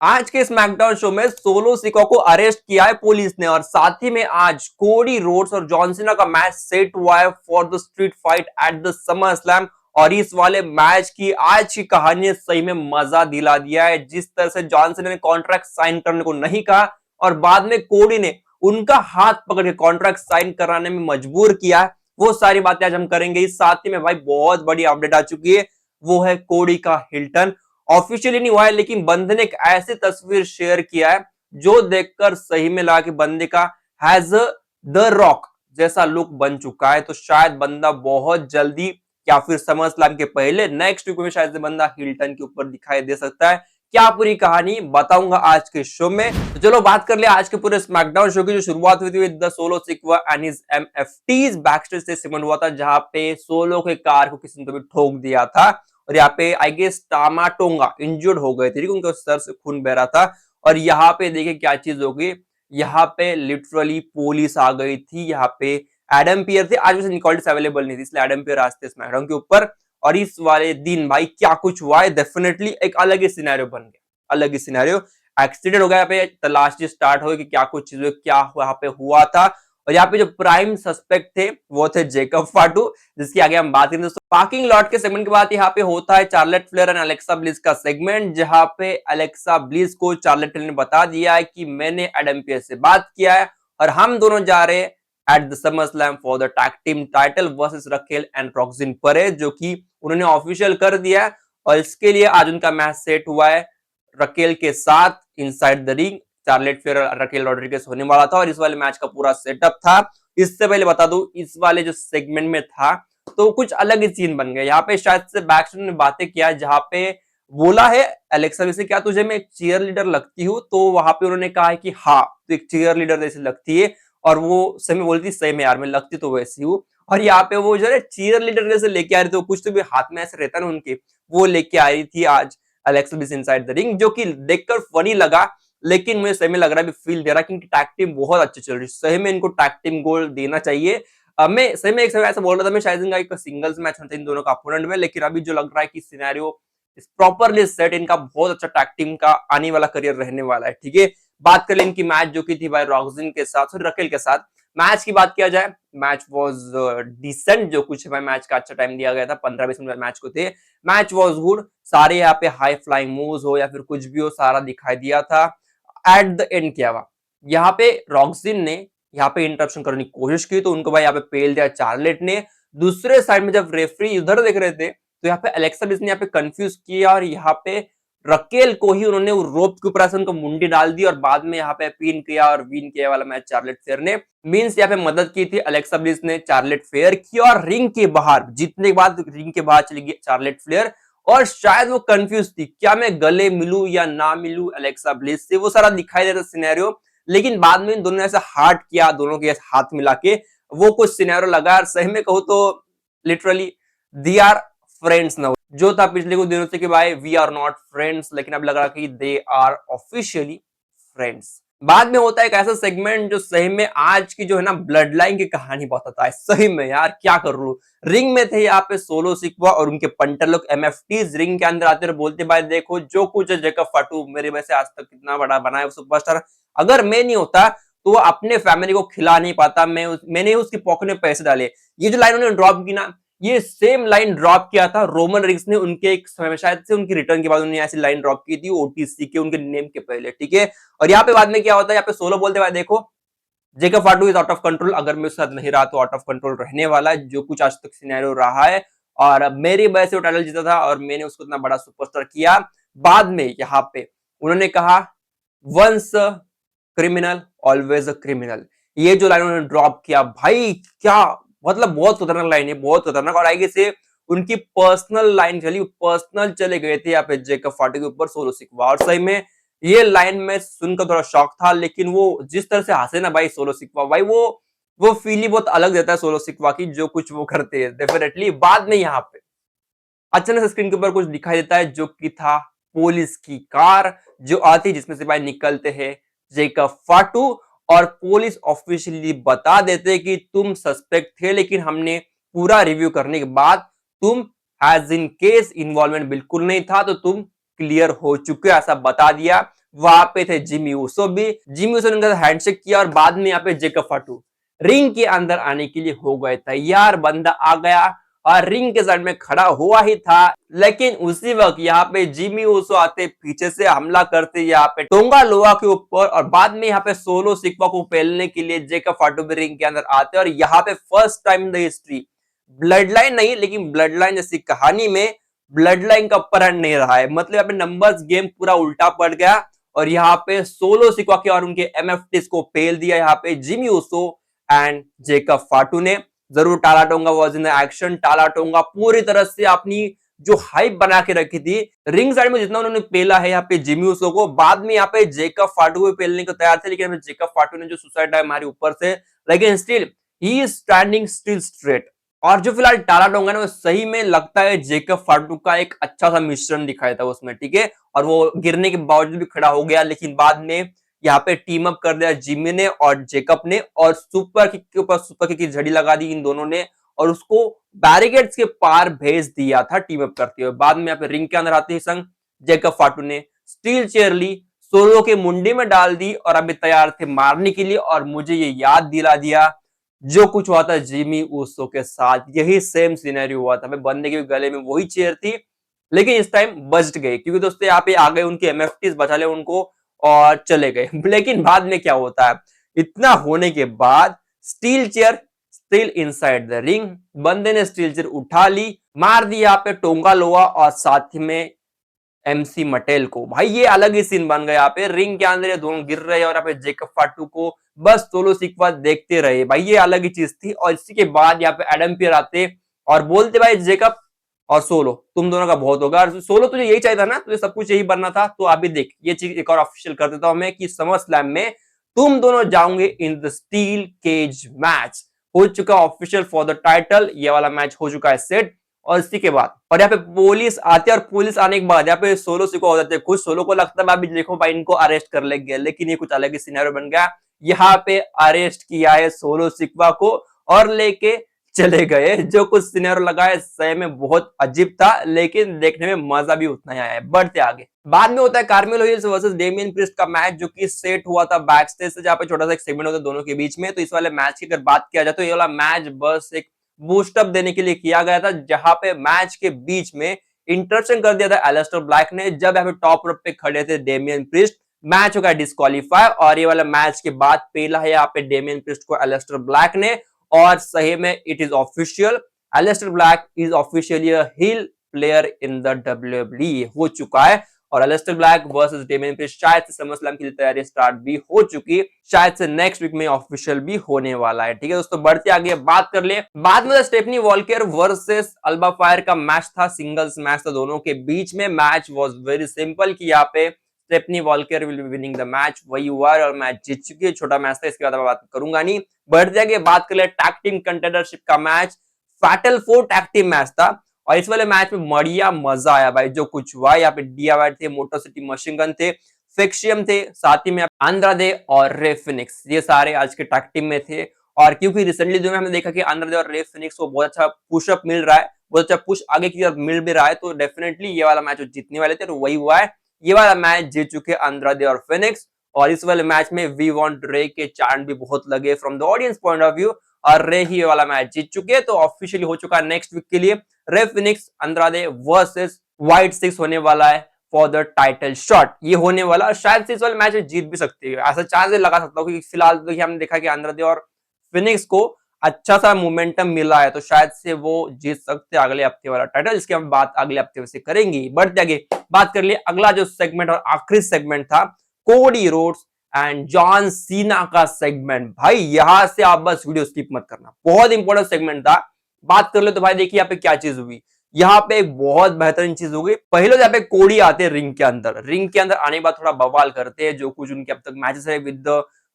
आज के SmackDown show में सोलो सिका को अरेस्ट किया है पुलिस ने और साथ ही में आज कोडी रोड्स और जॉन सीना का मैच सेट हुआ है for the street fight eight the summer slam. और इस वाले मैच की आज की कहानी सही में मजा दिला दिया है। जिस तरह से जॉन सीना ने कॉन्ट्रैक्ट साइन करने को नहीं कहा और बाद में कोडी ने उनका हाथ पकड़ के कॉन्ट्रैक्ट साइन कराने में मजबूर किया, वो सारी बातें आज हम करेंगे। इस साथ ही में भाई बहुत बड़ी अपडेट आ चुकी है, वो है कोडी का हिल्टन। ऑफिशियली नहीं हुआ है लेकिन बंदे ने एक ऐसी तस्वीर शेयर किया है जो देखकर सही में लगा कि बंदे का हैज द रॉक जैसा लुक बन चुका है। तो शायद बंदा बहुत जल्दी या फिर समर स्लैम के पहले नेक्स्ट वीक में शायद बंदा हिल्टन के ऊपर दिखाई दे सकता है। क्या पूरी कहानी बताऊंगा आज के शो में। तो चलो बात कर ले आज के पूरे स्मैकडाउन शो की, जो शुरुआत हुई थी with the Solo Sikoa and his MFTs backstage से सिमन हुआ था, जहां पे सोलो के कार को किसी ने तो भी ठोक दिया था और यहाँ पे आई गेस टामाटोंगा इंजर्ड हो गए थे, ठीक है, उनके सर से खून बह रहा था। और यहाँ पे देखिए क्या चीज होगी, यहाँ पे लिटरली पुलिस आ गई थी। यहाँ पे एडम पियर थे, आज वैसे निकोल्डिस अवेलेबल नहीं थी इसलिए एडम पियर आज थे स्मैकडाउन के ऊपर। और इस वाले दिन भाई क्या कुछ हुआ है, डेफिनेटली एक अलग ही सिनेरियो बन गया, अलग ही सिनेरियो। एक्सीडेंट हो गया, यहाँ पे तलाश स्टार्ट हो कि क्या कुछ चीजें क्या वहां पे हुआ था। और यहाँ पे जो प्राइम सस्पेक्ट थे वो थे जेकब फाटू, जिसकी आगे हम बात करें दोस्तों। पार्किंग लॉट के सेगमेंट के बाद यहाँ पे होता है Charlotte Flair and Alexa Bliss का सेगमेंट, जहां पे अलेक्सा ब्लिस को चार्लेट फ्लेयर ने बता दिया है कि मैंने एडम पियर्स से बात किया है और हम दोनों जा रहे हैं at the SummerSlam for the tag team title versus Raquel and Roxanne Perez, जो कि उन्होंने ऑफिशियल कर दिया है। और इसके लिए आज उनका मैच सेट हुआ है रकेल के साथ inside the ring. Charlotte fair Raquel Rodriguez होने वाला था और इस वाले मैच का पूरा सेटअप था। इससे पहले बता दूं, इस वाले जो सेगमेंट में था तो कुछ अलग ही सीन बन गया। यहाँ पे शायद से बैकस्टेज ने बातें किया, जहां पे बोला है अलेक्सा से क्या तुझे मैं एक चीयर लीडर लगती हूँ, तो वहां पे उन्होंने कहा है कि हाँ तो एक चीयर लीडर जैसी लगती है। और वो सही में बोलती सही में यार मैं लगती तो वैसी हूँ। और यहाँ पे वो जो है चीयर लीडर जैसे लेके आ रही थी, कुछ तो भी हाथ में ऐसे रहता ना उनके, वो लेके आ रही थी आज Alexa bliss inside the ring, जो कि देखकर फनी लगा। लेकिन मुझे सही में लग रहा है, फील दे रहा है कि इनकी टैग टीम बहुत अच्छी चल रही है। सही में इनको टैग टीम गोल देना चाहिए। मैं सही में एक समय ऐसा बोल रहा था, मैं शायद इनका एक सिंगल्स मैच होता है इन दोनों का अपोनेंट में, लेकिन अभी जो लग रहा है कि सिनेरियो इस प्रॉपरली सेट, इनका बहुत अच्छा टैग टीम का आने वाला करियर रहने वाला है। ठीक है, बात कर ले इनकी मैच जो की थी भाई रॉक्सिन के साथ और रकेल के साथ। मैच की बात किया जाए, मैच वाज डिसेंट, जो कुछ है मैच का अच्छा टाइम दिया गया था, 15-20 मिनट मैच को थे। मैच वाज गुड, सारे यहाँ पे हाई फ्लाइंग मूव्स हो या फिर कुछ भी हो सारा दिखाई दिया था। एट द एंड क्या हुआ, यहाँ पे रॉक्सिन ने यहाँ पे इंटरप्शन करने की कोशिश की तो उनको भाई यहाँ पे पेल दिया चार्लेट ने। दूसरे साइड में जब रेफरी उधर देख रहे थे तो यहाँ पे अलेक्सा ब्लिस ने यहाँ पे कंफ्यूज किया और यहाँ पे रकेल को ही उन्होंने रोप के ऊपर उनको मुंडी डाल दी और बाद में यहाँ पे पिन किया और विन किया वाला मैच चार्लेट फेयर ने। मींस यहाँ पे मदद की थी अलेक्सा ब्लिस ने चार्लेट फेयर की और रिंग के बाहर जीतने के बाद रिंग के बाहर चली गई चार्लेट फेयर। और शायद वो कंफ्यूज थी क्या मैं गले मिलूं या ना मिलूं अलेक्सा ब्लिस से, वो सारा दिखाई देता सिनेरियो। लेकिन बाद में इन दोनों ने ऐसा हार्ट किया, दोनों के हाथ मिला के वो कुछ सिनेरियो लगा। और सही में कहूँ तो literally they are friends now. जो था पिछले कुछ दिनों से कि भाई वी आर नॉट फ्रेंड्स, लेकिन अब लग रहा कि दे आर ऑफिशियली फ्रेंड्स। बाद में होता है एक ऐसा सेगमेंट जो सही में आज की जो है ना ब्लड लाइन की कहानी बताता है। सही में यार क्या कर लू, रिंग में थे यहाँ पे सोलो सिक्वा और उनके पंटर लोग एमएफटीज रिंग के अंदर आते और बोलते भाई देखो जो कुछ है जेकब फाटू मेरे वजह से आज तक कितना बड़ा बना है सुपरस्टार, अगर मैं नहीं होता तो वो अपने फैमिली को खिला नहीं पाता, मैंने उसकी पॉकेट में पैसे डाले। ये जो लाइन उन्होंने ड्रॉप की ना, ये सेम लाइन ड्रॉप किया था रोमन रिग्स ने उनके एक समय शायद से उनकी रिटर्न के बाद उन्होंने ऐसी लाइन ड्रॉप की थी ओटीसी के उनके नेम के पहले। ठीक है, और यहाँ पे बाद में क्या होता है, यहाँ पे सोलो बोलते भाई देखो Jacob फाटू is out of control, अगर मैं उसके साथ नहीं रहा तो आउट ऑफ कंट्रोल रहने वाला है, जो कुछ आज तक सिनेरियो रहा है। और मेरी वजह से वो टाइटल जीता था और मैंने उसको इतना बड़ा सुपरस्टार किया। बाद में यहाँ पे उन्होंने कहा once criminal always a criminal, ये जो लाइन उन्होंने ड्रॉप किया भाई क्या मतलब बहुत खतरनाक लाइन है, बहुत खतरनाक। और आगे से उनकी पर्सनल लाइन चली, पर्सनल चले गए थे यहाँ पे जेकब फाटू के ऊपर सोलो सिक्वा। और सही में ये लाइन में सुनकर थोड़ा शॉक था, लेकिन वो जिस तरह से हंसे ना भाई सोलो सिक्वा, भाई वो फील ही बहुत अलग देता है सोलो सिक्वा की, जो कुछ वो करते हैं डेफिनेटली। बाद में यहाँ पे अचानक से स्क्रीन के ऊपर कुछ दिखाई देता है जो कि था पुलिस की कार जो आती, जिसमें से भाई निकलते हैं जेकब फाटू और पुलिस ऑफिशियली बता देते कि तुम सस्पेक्ट थे, लेकिन हमने पूरा रिव्यू करने के बाद तुम हैज इन केस इन्वॉल्वमेंट बिल्कुल नहीं था, तो तुम क्लियर हो चुके, ऐसा बता दिया। वहां पे थे जिमी ऊसो भी। जिमी ऊसो ने उनका हैंडशेक किया और बाद में यहाँ पे जेकब फाटू रिंग के अंदर आने के लिए हो गए तैयार। बंदा आ गया और रिंग के साइड में खड़ा हुआ ही था, लेकिन उसी वक्त यहाँ पे जिमी ऊसो आते, पीछे से हमला करते यहाँ पे टोंगा लोआ के ऊपर, और बाद में यहाँ पे सोलो सिक्वा को पेलने के लिए जेकब फाटू भी रिंग के अंदर आते। और यहाँ पे first time in the history, blood line नहीं लेकिन ब्लड लाइन जैसी कहानी में ब्लड लाइन का अपर हैंड नहीं रहा है। मतलब यहाँ पे नंबर्स गेम पूरा उल्टा पड़ गया और यहाँ पे सोलो सिक्वा के और उनके एमएफटीज को पेल दिया यहाँ पे जिमी ऊसो एंड जेकब फाटू ने। जरूर टाला tonga was in the action. टाला टोंगा पूरी तरह से अपनी जो हाइप बना के रखी थी रिंग साइड में, जितना उन्होंने पेला है यहाँ पे जिमी ऊसो को, बाद में यहाँ पे जेकब फाटू को पेलने को तैयार थे, लेकिन जेकब फाटू ने जो सुसाइड डाइव मारी ऊपर से, लेकिन still he is standing still straight. और जो फिलहाल टाला टोंगा ने, वो सही में लगता है जेकब फाटू का एक अच्छा सा मिश्रण दिखाया था उसमें, ठीक है। और वो गिरने के बावजूद भी खड़ा हो गया, लेकिन बाद में यहाँ पे टीम अप कर दिया जिमी ने और जेकब ने, और सुपर किक के ऊपर सुपर किक की झड़ी लगा दी इन दोनों ने और उसको बैरिकेड्स के पार भेज दिया था टीम अप करते हुए। बाद में यहाँ पे रिंग के अंदर आते ही संग जेकब फाटू ने स्टील चेयर ली, सोलो के मुंडी में डाल दी और अभी तैयार थे मारने के लिए। और मुझे ये याद दिला दिया जो कुछ हुआ था जिमी ऊसो के साथ, यही सेम सिनेरियो हुआ था। बंदे के गले में वही चेयर थी, लेकिन इस टाइम बच गई क्योंकि दोस्तों यहाँ पे आ गए उनके एमएफटीज, बचा ले उनको और चले गए। लेकिन बाद में क्या होता है, इतना होने के बाद steel chair still inside the ring, बंदे ने स्टील चेयर उठा ली, मार दिया यहाँ पे टोंगा लोआ और साथ में एमसी मटेल को। भाई ये अलग ही सीन बन गया, यहाँ पे रिंग के अंदर ये दोनों गिर रहे हैं और यहाँ पे जेकब फाटू को बस सोलो सिक्वा देखते रहे। भाई ये अलग ही चीज थी। और इसी के बाद यहाँ पे एडम पियर आते और बोलते भाई जेकब और सोलो तुम दोनों का बहुत होगा, सोलो तुझे यही चाहिए था ना, तुझे सब कुछ यही बनना था, तो अभी देख ये चीज एक और ऑफिशियल कर देता हूं मैं कि समर स्लैम में तुम दोनों जाओगे in the steel cage match. हो चुका ऑफिशियल फॉर द टाइटल, ये वाला मैच हो चुका है सेट। और इसी के बाद और यहाँ पे पुलिस आती है और पुलिस आने के बाद यहाँ पे सोलो सिक्वा हो जाते हैं खुश। सोलो को लगता है भाई देखो भाई इनको अरेस्ट कर लेंगे, लेकिन ये कुछ अलग ही सिनेरियो बन गया। यहाँ पे अरेस्ट किया है सोलो सिक्वा को और लेके चले गए। जो कुछ सिनेरियो लगा है सही में बहुत अजीब था, लेकिन देखने में मजा भी उतना ही आया है। बढ़ते आगे, बाद में होता है कार्मेलो हिल्स वर्सेस डेमियन प्रिस्ट का मैच, जो कि सेट हुआ था बैक स्टेज से, जहाँ पे छोटा सा एक सेगमेंट होता है दोनों के बीच में। तो इस वाले मैच की अगर बात किया जाए तो ये वाला मैच बस एक बूस्टअप देने के लिए किया गया था, जहां पे मैच के बीच में इंटरप्शन कर दिया था एलिस्टर ब्लैक ने, जब यहाँ पे टॉप रोप पे खड़े थे डेमियन प्रिस्ट। मैच हो गया डिस्क्वालीफाई और ये वाला मैच के बाद पेला है यहाँ पे डेमियन प्रिस्ट को एलिस्टर ब्लैक ने। और सही में it is official, Aleister Black is officially a heel player in the WWE हो चुका है। और Aleister Black versus Damian Priest शायद से समरस्लैम की तैयारी स्टार्ट भी हो चुकी, शायद से नेक्स्ट वीक में ऑफिशियल भी होने वाला है। ठीक है दोस्तों, बढ़ते आगे बात कर ले। बाद में Stephanie Walker versus Alba Fyre का मैच था, सिंगल्स मैच था दोनों के बीच में। मैच वाज वेरी सिंपल कि यहाँ पे Stephanie Walker will be winning the match, वही हुआ और मैच जीत चुकी है। छोटा मैच था, इसके बाद बात करूंगा नहीं। बढ़ते आगे बात कर ले टैग टीम कंटेंडरशिप का match, fatal 4 tag team match था और इस वाले मैच में बढ़िया मजा आया भाई। जो कुछ हुआ यहाँ पे डियावाइट थे, मोटर सिटी मशीन गन थे, फिक्शियम थे, साथ ही में आंद्रादे और रे फिनिक्स, ये सारे आज के टैग टीम में थे। और क्योंकि रिसेंटली जो हमने देखा कि आंद्रादे और रे फिनिक्स को बहुत अच्छा पुशअप मिल रहा है, बहुत अच्छा पुश आगे की तरफ मिल भी रहा है, तो डेफिनेटली ये वाला मैच जीतने वाले थे, तो वही हुआ है। ये वाला मैच जीत चुके आंद्रादे और फिनिक्स। और इस वाले मैच में वी वांट रे के चांट भी बहुत लगे from the audience point of view, और रे ही वाला मैच जीत चुके। तो ऑफिशियली हो चुका है नेक्स्ट वीक के लिए Rey Fenix Andrade versus Wyatt Sicks होने वाला है फॉर द टाइटल शॉट। ये होने वाला और शायद से इस वाले मैच में जीत भी सकती है, ऐसा चांस लगा सकता हूँ, क्योंकि फिलहाल देखिए हमने देखा कि अंद्रादे और फिनिक्स को अच्छा सा मोमेंटम मिला है, तो शायद से वो जीत सकते हैं अगले हफ्ते वाला टाइटल। इसकी हम बात अगले हफ्ते से करेंगे। बढ़ते आगे बात कर लिए अगला जो सेगमेंट और आखिरी सेगमेंट था, Cody Rhodes and John Cena का सेगमेंट। भाई यहां से आप बस वीडियो स्किप मत करना, बहुत इंपॉर्टेंट सेगमेंट था। बात कर ले तो भाई देखिए यहाँ पे क्या चीज हुई। यहाँ पे एक बहुत बेहतरीन चीज हो गई। पहले तो यहाँ पे कोडी आते हैं रिंग के अंदर, रिंग के अंदर आने के बाद थोड़ा बवाल करते हैं, जो कुछ उनके अब तक मैचेस है विद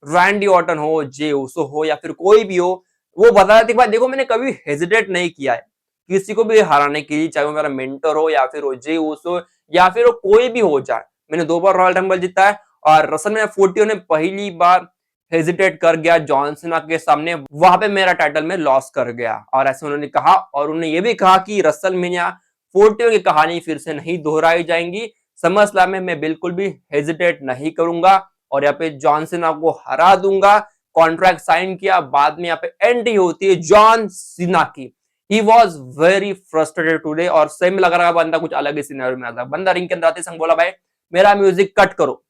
रैंडी ऑर्टन हो, जे उसो हो या फिर कोई भी हो, वो बता रहे थे भाई देखो मैंने कभी हेजिटेट नहीं किया है किसी को भी हराने के लिए, चाहे वो मेरा मेंटर हो या फिर वो जे उसो या फिर वो कोई भी हो जाए। मैंने 2 बार रॉयल रंबल जीता है और रसलमैनिया 40 ने पहली बार हेजिटेट कर गया जॉन सीना के सामने, वहां पे मेरा टाइटल में लॉस कर गया। और ऐसे उन्होंने कहा, और उन्होंने ये भी कहा कि रसलमैनिया 40 की कहानी फिर से नहीं दोहराई जाएंगी, समर स्लैम में मैं बिल्कुल भी हेजिटेट नहीं करूंगा और यहाँ पे जॉन सीना को हरा दूंगा। कॉन्ट्रैक्ट साइन किया, बाद में यहाँ पे एंट्री होती है जॉन सीना की। He was very frustrated today और सही में लग रहा है बंदा कुछ अलग ही सिनेरियो में आता। बंदा रिंग के अंदर आते संग बोला भाई मेरा म्यूजिक कट करो।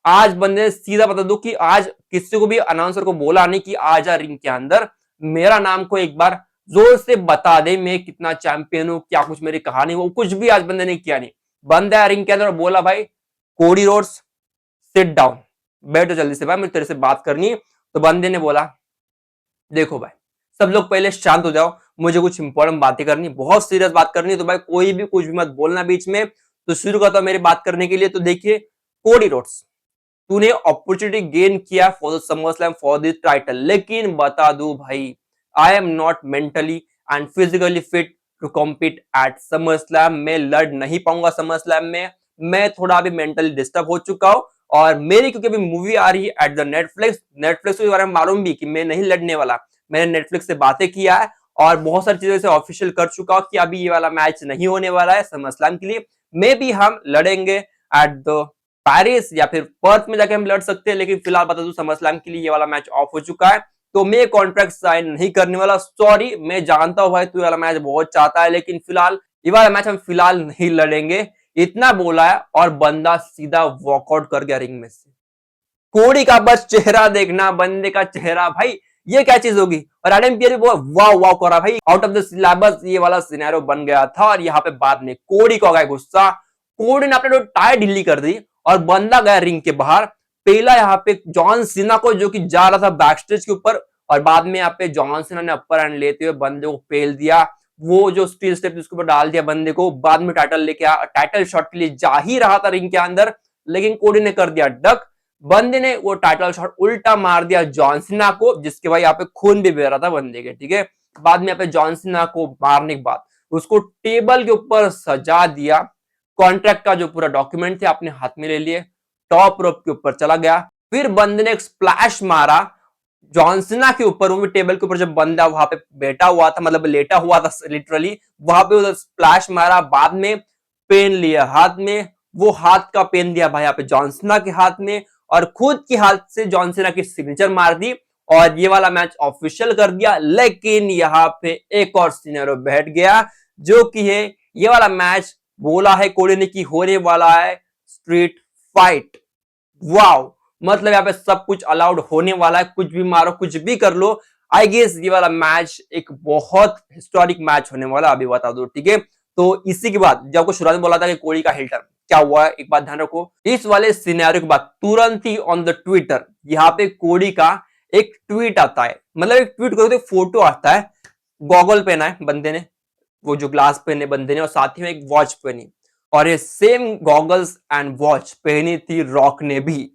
आज बंदे ने सीधा बता दो कि आज किसी को भी अनाउंसर को बोला नहीं कि आ जा रिंग के अंदर, मेरा नाम को एक बार जोर से बता दे मैं कितना चैंपियन हूं, क्या कुछ मेरी कहानी, वो कुछ भी आज बंदे ने किया नहीं। बंदा रिंग के अंदर बोला भाई कोडी रोड्स सिट डाउन, बैठो जल्दी से भाई मुझे तेरे से बात करनी है। तो बंदे ने बोला देखो भाई सब लोग पहले शांत हो जाओ, मुझे कुछ इंपॉर्टेंट बातें करनी, बहुत सीरियस बात करनी है, तो भाई कोई भी कुछ भी मत बोलना बीच में। तो शुरू करता हूं मेरी बात करने के लिए। तो देखिए कोडी रोड्स तूने अपॉर्चुनिटी गेन किया for the SummerSlam for this title, लेकिन बता दूं भाई I am not mentally and physically fit to compete at SummerSlam. मैं लड़ नहीं पाऊंगा समर स्लैम में, मैं थोड़ा अभी मेंटली डिस्टर्ब हो चुका हूं। और मेरी क्योंकि अभी मूवी आ रही है एट द नेटफ्लिक्स के बारे में मालूम भी कि मैं नहीं लड़ने वाला। मैंने नेटफ्लिक्स से बातें किया है और बहुत सारी चीजों से ऑफिशियल कर चुका हूं कि अभी ये वाला मैच नहीं होने वाला है समर स्लैम के लिए। मे भी हम लड़ेंगे एट द पेरिस या फिर पर्थ में जाके हम लड़ सकते हैं, लेकिन फिलहाल बता दूं समर स्लैम के लिए ये वाला मैच ऑफ हो चुका है, तो मैं कॉन्ट्रैक्ट साइन नहीं करने वाला। सॉरी, मैं जानता हूं भाई तू ये वाला मैच बहुत चाहता है, लेकिन फिलहाल ये वाला मैच हम फिलहाल नहीं लड़ेंगे। इतना बोला है और बंदा सीधा वॉकआउट कर गया रिंग में से। कोड़ी का बस चेहरा देखना, बंदे का चेहरा भाई ये क्या चीज होगी। और एडम पियरी वो वाह वाह कर रहा भाई, आउट ऑफ द सिलेबस ये वाला सिनेरियो बन गया था। और यहाँ पे बाद में कोड़ी को आ गया गुस्सा, कोड़ी ने अपने टाई ढीली कर दी और बंदा गया रिंग के बाहर। पहला यहाँ पे जॉन सीना को जो कि जा रहा था बैक स्टेज के ऊपर, और बाद में यहाँ पे जॉन सीना ने अपर हैंड लेते हुए बंदे को पेल दिया। वो जो स्टील स्टेप उसके ऊपर डाल दिया बंदे को, बाद में टाइटल लेके आया, टाइटल शॉट के लिए जा ही रहा था रिंग के अंदर, लेकिन कोडी ने कर दिया डक। बंदे ने वो टाइटल शॉट उल्टा मार दिया जॉन सीना को, जिसके भाई यहाँ पे खून भी बह रहा था बंदे के, ठीक है। बाद में यहाँ पे जॉन सीना को मारने के बाद उसको टेबल के ऊपर सजा दिया, कॉन्ट्रैक्ट का जो पूरा डॉक्यूमेंट थे अपने हाथ में ले लिए, टॉप रोप के ऊपर चला गया। फिर बंदे ने एक स्प्लैश मारा जॉन सीना के ऊपर, वो भी टेबल के ऊपर, जब बंदा वहां पे बैठा हुआ था, मतलब लेटा हुआ था लिटरली, वहां पे उधर स्प्लैश मारा। बाद में पेन लिया हाथ में, वो हाथ का पेन दिया भाई यहाँ पे जॉन सीना के हाथ में, और खुद के हाथ से जॉन सीना की सिग्नेचर मार दी और ये वाला मैच ऑफिशियल कर दिया। लेकिन यहाँ पे एक और सिनेरियो बैठ गया, जो कि है ये वाला मैच बोला है कोडी ने कि होने वाला है स्ट्रीट फाइट। वाओ, मतलब यहाँ पे सब कुछ अलाउड होने वाला है, कुछ भी मारो कुछ भी कर लो। आई गेस ये वाला मैच एक बहुत हिस्टोरिक मैच होने वाला, अभी बता दो, ठीक है। तो इसी के बाद जब आपको शुरुआत में बोला था कि कोडी का हिल टर्न क्या हुआ है, एक बात ध्यान रखो, इस वाले सिनेरियो के बाद तुरंत ही ऑन द ट्विटर यहाँ पे कोडी का एक ट्वीट आता है, मतलब एक ट्वीट करो तो फोटो आता है, गॉगल पहना है बंदे ने, वो जो ग्लास पहने बंदे ने, और साथ ही में एक वॉच पहनी, और ये सेम गॉगल्स एंड वॉच पहनी थी रॉक ने भी।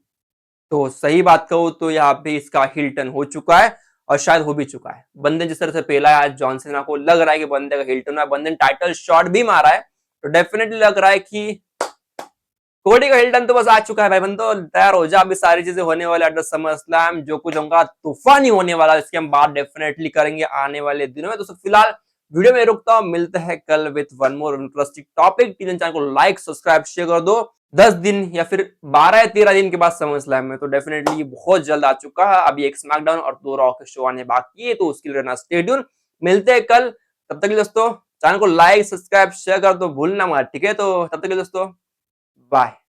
तो सही बात कहूं तो यहाँ पे इसका हिल टर्न हो चुका है और शायद हो भी चुका है। बंदे जिस तरह से पहला है आज जॉन सीना को, लग रहा है कि बंदे का हिल टर्न है, बंदे ने टाइटल शॉट भी मारा है, तो डेफिनेटली लग रहा है कि कोडी का हिल टर्न तो बस आ चुका है भाई। बंदो तैयार हो जा, अभी सारी चीजें होने वाले एट द समर स्लैम, जो कुछ होगा तूफानी होने वाला है, इसकी हम बात डेफिनेटली करेंगे आने वाले दिनों में। तो फिलहाल वीडियो में रुकता हूं, मिलते हैं कल with one more interesting topic. Channel को लाइक सब्सक्राइब शेयर कर दो। 10 दिन या फिर 12 या 13 दिन के बाद समर स्लैम में, तो डेफिनेटली बहुत जल्द आ चुका है। अभी एक स्मैकडाउन और 2 रॉ के शो आने बाकी है, तो उसके लिए रहना स्टे ट्यून। मिलते हैं कल, तब तक के लिए दोस्तों चैनल को लाइक सब्सक्राइब शेयर कर दो भूलना मत, ठीक है। तो तब तक के लिए दोस्तों बाय।